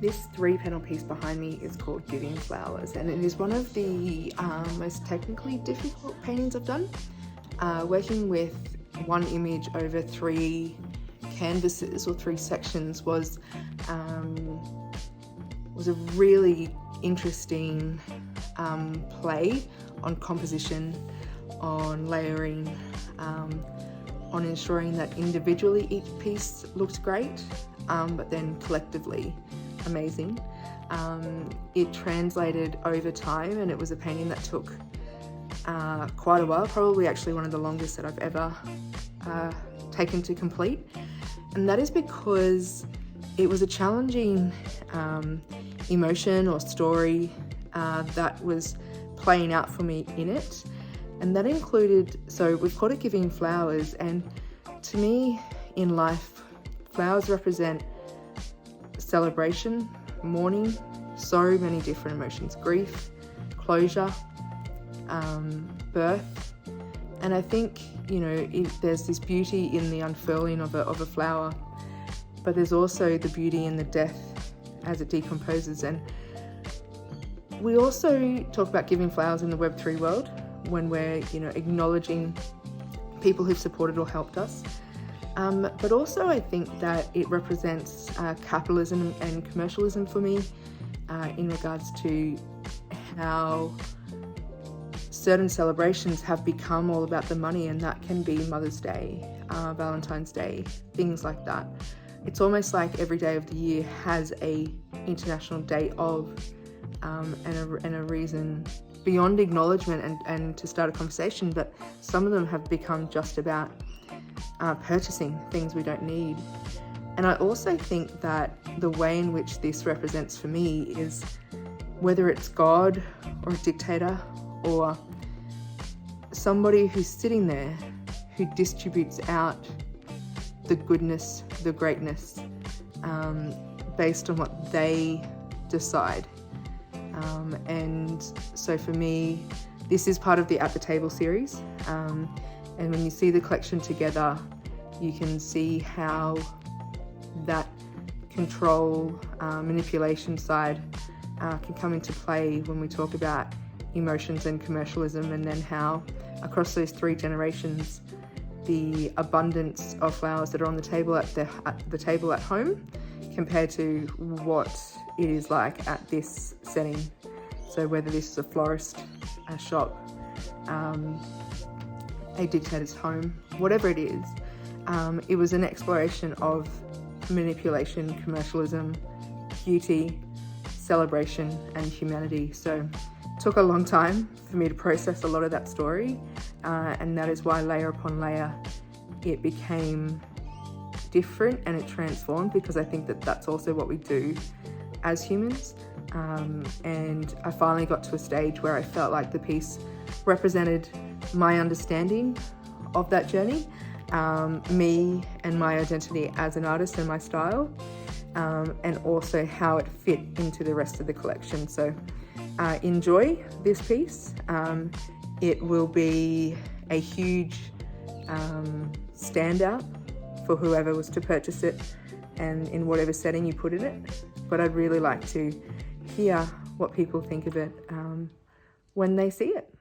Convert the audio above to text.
This 3-panel piece behind me is called Giving Flowers, and it is one of the most technically difficult paintings I've done. Working with one image over 3 canvases or 3 sections was a really interesting play on composition, on layering, on ensuring that individually each piece looked great, but then collectively amazing. It translated over time, and it was a painting that took quite a while, probably actually one of the longest that I've ever taken to complete. And that is because it was a challenging emotion or story that was playing out for me in it. And that included, so we've called it Giving Flowers, and to me in life, flowers represent celebration, mourning, so many different emotions, grief, closure, birth. And I think, you know, there's this beauty in the unfurling of a flower, but there's also the beauty in the death as it decomposes. And we also talk about giving flowers in the Web3 world when we're, you know, acknowledging people who've supported or helped us. But also I think that it represents capitalism and commercialism for me in regards to how certain celebrations have become all about the money, and that can be Mother's Day, Valentine's Day, things like that. It's almost like every day of the year has a international day of and a reason beyond acknowledgement and to start a conversation, but some of them have become just about purchasing things we don't need. And I also think that the way in which this represents for me is whether it's God or a dictator or somebody who's sitting there who distributes out the goodness, the greatness, based on what they decide. And so for me, this is part of the At the Table series. And when you see the collection together, you can see how that control, manipulation side can come into play when we talk about emotions and commercialism, and then how across those 3 generations, the abundance of flowers that are on the table at the table at home compared to what it is like at this setting. So whether this is a florist, a shop, a dictator's home, whatever it is, it was an exploration of manipulation, commercialism, beauty, celebration, and humanity. So it took a long time for me to process a lot of that story, and that is why layer upon layer it became different and it transformed, because I think that that's also what we do as humans. And I finally got to a stage where I felt like the piece represented my understanding of that journey, me and my identity as an artist and my style, and also how it fit into the rest of the collection. So enjoy this piece. It will be a huge standout for whoever was to purchase it and in whatever setting you put in it. But I'd really like to hear what people think of it when they see it.